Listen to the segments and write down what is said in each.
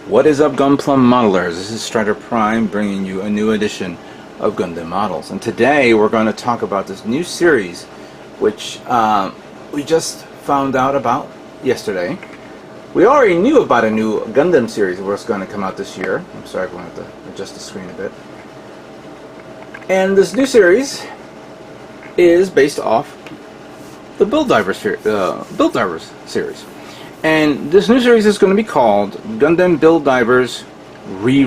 What is up, Gunplum modelers? This is Strider Prime bringing you a new edition of Gundam models, and today we're going to talk about this new series which we just found out about yesterday. We already knew about a new Gundam series that was going to come out this year. I'm sorry, I'm going to have to adjust the screen a bit. And this new series is based off the Build Divers series. And this new series is going to be called Gundam Build Divers RE.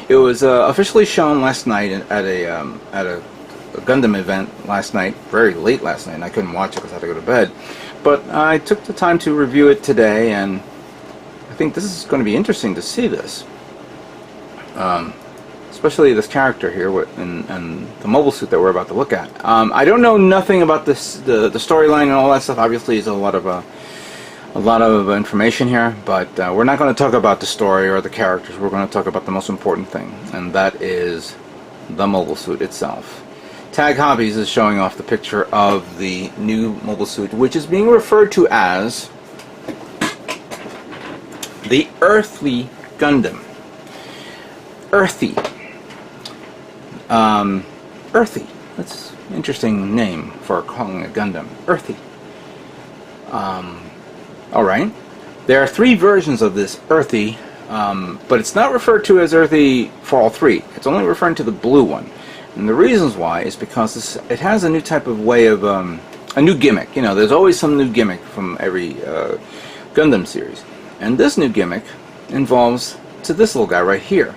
It was officially shown last night at a Gundam event last night, very late last night, and I couldn't watch it because I had to go to bed. But I took the time to review it today, and I think this is going to be interesting to see this. Especially this character here and the mobile suit that we're about to look at. I don't know nothing about this, the storyline and all that stuff. Obviously, there's a lot of information here, but we're not going to talk about the story or the characters. We're going to talk about the most important thing, and that is the mobile suit itself. Tag Hobbies is showing off the picture of the new mobile suit, which is being referred to as the Earthree Gundam. Earthy. Earthy. That's an interesting name for calling a Gundam. Earthy. Alright. There are three versions of this Earthy, but it's not referred to as Earthy for all three. It's only referring to the blue one. And the reasons why is because it has a new type of way of, a new gimmick. You know, there's always some new gimmick from every Gundam series. And this new gimmick involves to this little guy right here.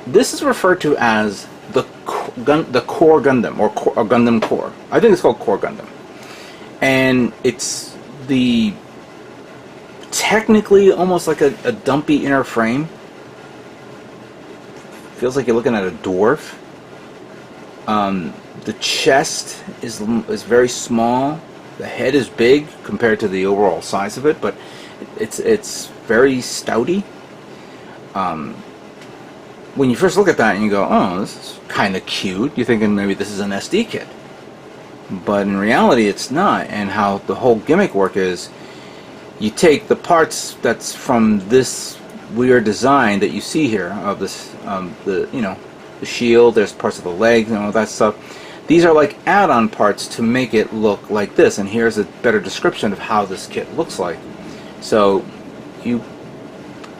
This is referred to as the Core Gundam, or Gundam Core. I think it's called Core Gundam. And it's technically almost like a dumpy inner frame. Feels like you're looking at a dwarf. The chest is very small. The head is big compared to the overall size of it, but it's very stouty. When you first look at that and you go, oh, this is kind of cute, you're thinking maybe this is an SD kit. But in reality it's not, and how the whole gimmick work is, you take the parts that's from this weird design that you see here, of this, the shield, there's parts of the legs and all that stuff. These are like add-on parts to make it look like this, and here's a better description of how this kit looks like. So you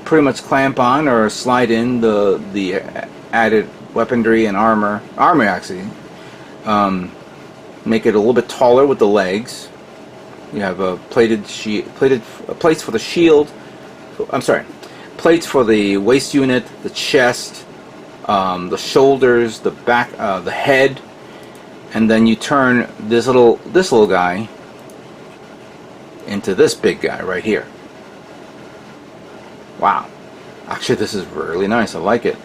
pretty much clamp on or slide in the added weaponry and armor actually. Make it a little bit taller with the legs. You have a plates for the shield. I'm sorry, plates for the waist unit, the chest, the shoulders, the back, the head, and then you turn this little guy into this big guy right here. Wow, actually this is really nice. I like it.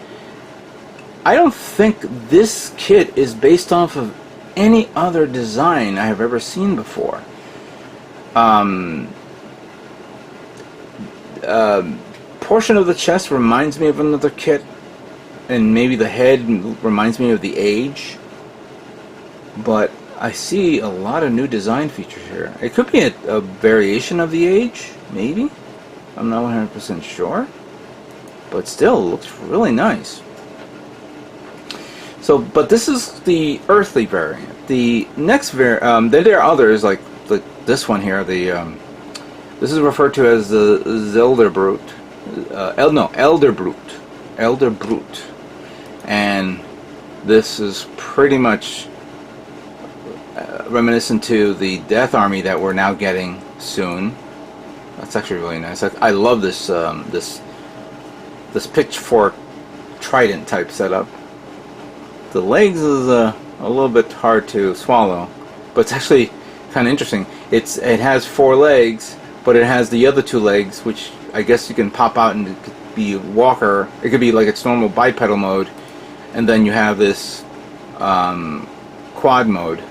I don't think this kit is based off of any other design I have ever seen before. Portion of the chest reminds me of another kit, and maybe the head reminds me of the Age, but I see a lot of new design features here. It could be a variation of the Age, maybe. I'm not 100% sure, but still it looks really nice. So, but this is the Earthly variant. The next there are others like this one here. This is referred to as the Elder Brute, Elder Brute, and this is pretty much reminiscent to the Death Army that we're now getting soon. That's actually really nice. I love this this pitchfork trident type setup. The legs is a little bit hard to swallow, but it's actually kind of interesting. It has 4 legs, but it has the other 2 legs, which I guess you can pop out and it could be walker. It could be like its normal bipedal mode, and then you have this quad mode.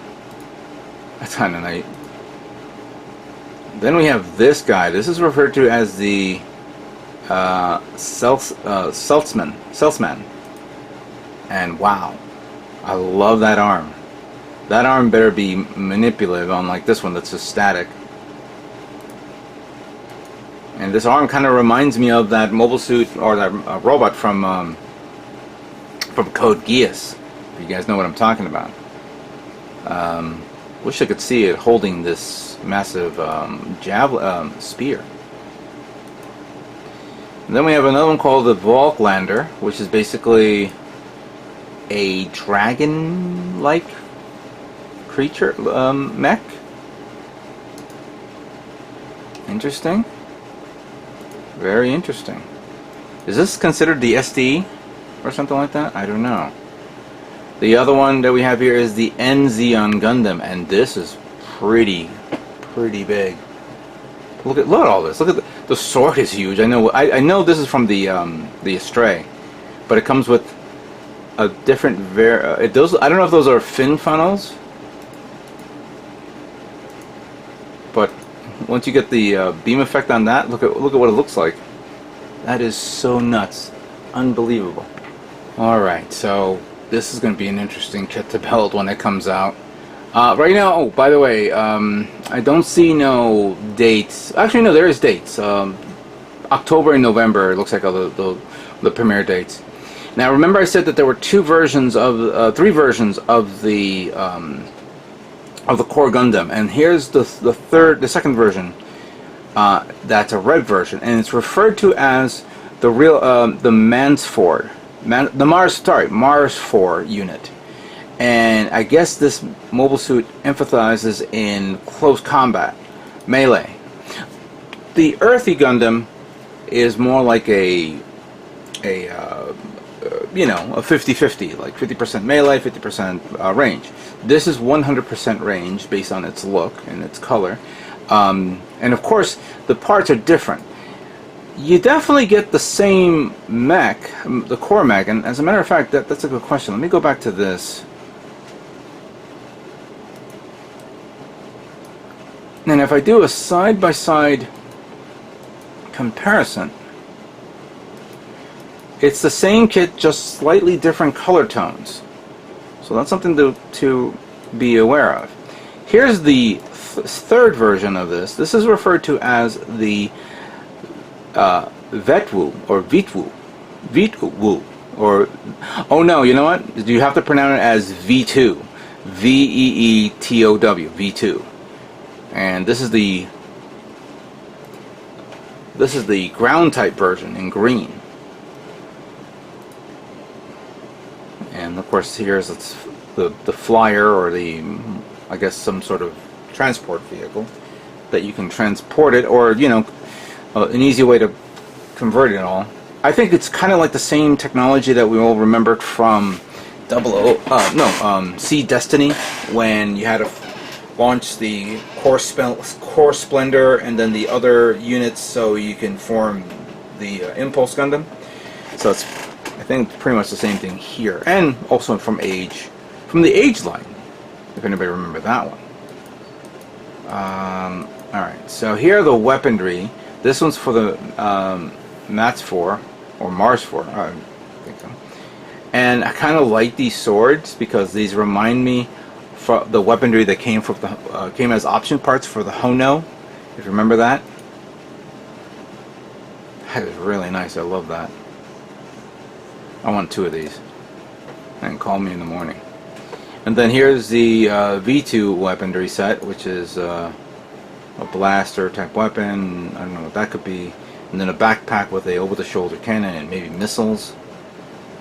That's kind of neat. Then we have this guy. This is referred to as the Salesman. And wow, I love that arm. That arm better be manipulative, unlike this one that's just static. And this arm kind of reminds me of that mobile suit, or that robot from Code Geass. If you guys know what I'm talking about. Wish I could see it holding this massive spear. And then we have another one called the Volklander, which is basically a dragon-like creature mech. Interesting. Very interesting. Is this considered the SD or something like that? I don't know. The other one that we have here is the Earthree Gundam, and this is pretty big. Look at all this. Look at the sword is huge. I know this is from the Earthree, but it comes with a different those, I don't know if those are fin funnels, but once you get the beam effect on that, look at what it looks like. That is so nuts, unbelievable. All right, so this is going to be an interesting kit to build when it comes out. Right now, oh, by the way, I don't see no dates. Actually, no, there is dates. October and November, it looks like the premiere dates. Now, remember I said that there were three versions of the core Gundam, and here's the second version. That's a red version, and it's referred to as the Marsfour. Marsfour unit. And I guess this mobile suit emphasizes in close combat, melee. The Earthree Gundam is more like a 50-50, like 50% melee, 50% range. This is 100% range based on its look and its color. And of course, the parts are different. You definitely get the same mech, the core mech, and as a matter of fact, that's a good question. Let me go back to this. And if I do a side-by-side comparison, it's the same kit, just slightly different color tones. So that's something to be aware of. Here's the third version of this. This is referred to as the Veetwo or Veetwo, or oh no, you know what? You have to pronounce it as V2, Veetow, V2. And this is the ground type version in green. And of course here's the flyer, or I guess some sort of transport vehicle that you can transport it, or an easy way to convert it all. I think it's kind of like the same technology that we all remembered from Sea Destiny, when you had to launch the core Splendor and then the other units so you can form the Impulse Gundam. So it's, I think, pretty much the same thing here, and also from the Age line, if anybody remember that one. Alright, so here are the weaponry. This one's for the Marsfour, or Marsfour, I think so. And I kind of like these swords because these remind me of the weaponry that came as option parts for the Hono, if you remember that. That is really nice. I love that. I want 2 of these. And call me in the morning. And then here's the V2 weaponry set, which is a blaster type weapon. I don't know what that could be. And then a backpack with a over-the-shoulder cannon and maybe missiles.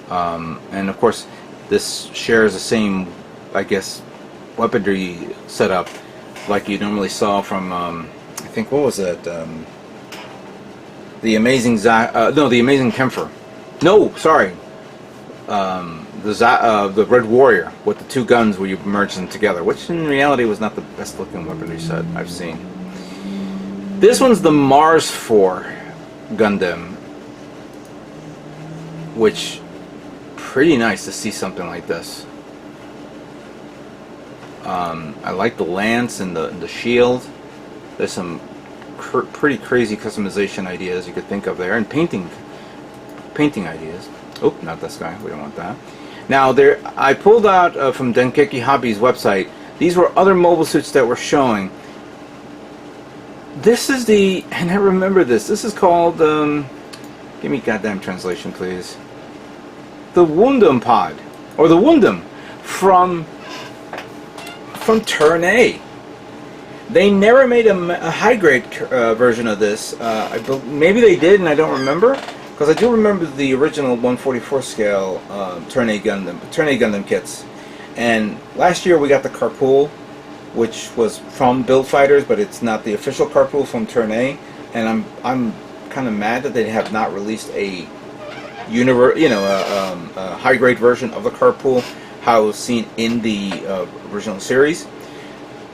And of course, this shares the same, I guess, weaponry setup like you normally saw from I think, what was it? The Amazing Kempfer. No, sorry. The Red Warrior with the 2 guns where you merge them together, which in reality was not the best looking weaponry set I've seen. This one's the Marsfour Gundam, which pretty nice to see something like this. I like the lance and the shield. There's some pretty crazy customization ideas you could think of there, and painting ideas. Oh, not this guy. We don't want that. Now, I pulled out from Dengeki Hobby's website. These were other mobile suits that were showing. This is the, and I remember this. This is called, give me goddamn translation, please. The Gundam pod, or the Gundam from Turn A. They never made a high grade version of this. Maybe they did, and I don't remember, because I do remember the original 144 scale Turn A Gundam kits. And last year we got the Carpool, which was from Build Fighters, but it's not the official Carpool from Turn A. And I'm kind of mad that they have not released a high grade version of the Carpool, how it was seen in the original series.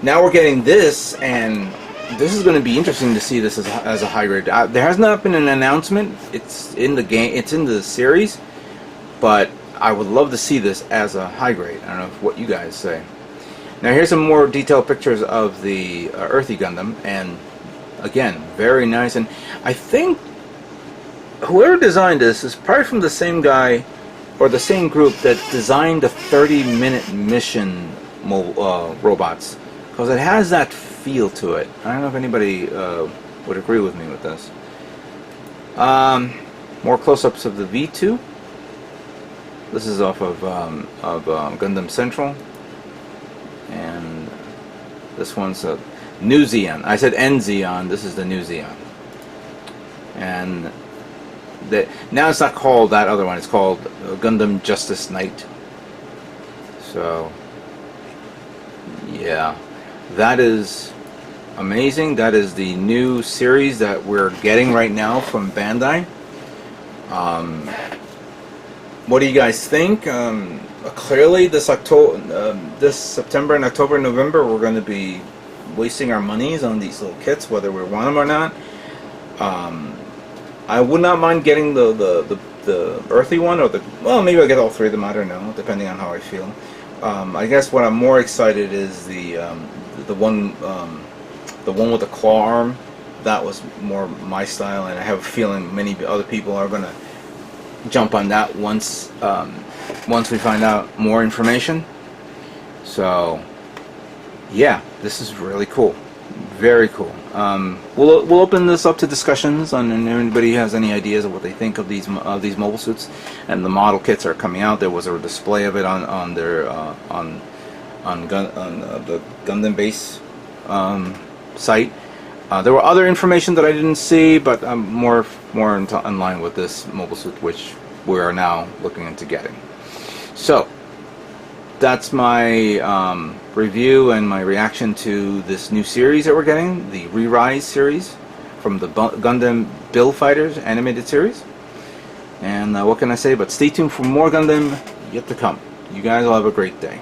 Now we're getting this, and this is going to be interesting to see this as a high grade. There has not been an announcement. It's in the game. It's in the series, but I would love to see this as a high grade. I don't know what you guys say. Now here's some more detailed pictures of the Earthree Gundam, and again, very nice. And I think whoever designed this is probably from the same guy or the same group that designed the 30-minute mission robots, because it has that feel to it. I don't know if anybody would agree with me with this. More close-ups of the V2. This is off of Gundam Central, and this one's a New Zeon. I said N Zeon. This is the New Zeon, and now it's not called that other one. It's called Gundam Justice Knight. So yeah, that is amazing. That is the new series that we're getting right now from Bandai. What do you guys think? Clearly, this September and October and November, we're going to be wasting our monies on these little kits, whether we want them or not. I would not mind getting the Earthy one, or well, maybe I'll get all three of them. I don't know, depending on how I feel. I guess what I'm more excited is the one with the claw arm. That was more my style, and I have a feeling many other people are gonna jump on that once we find out more information. So yeah, this is really cool, very cool. We'll open this up to discussions on, and anybody has any ideas of what they think of these mobile suits. And the model kits are coming out. There was a display of it on their on the Gundam base site. There were other information that I didn't see, but I'm more in line with this mobile suit, which we are now looking into getting. So that's my review and my reaction to this new series that we're getting, the Re-Rise series from the Gundam Build Fighters animated series. And what can I say, but stay tuned for more Gundam yet to come. You guys will have a great day.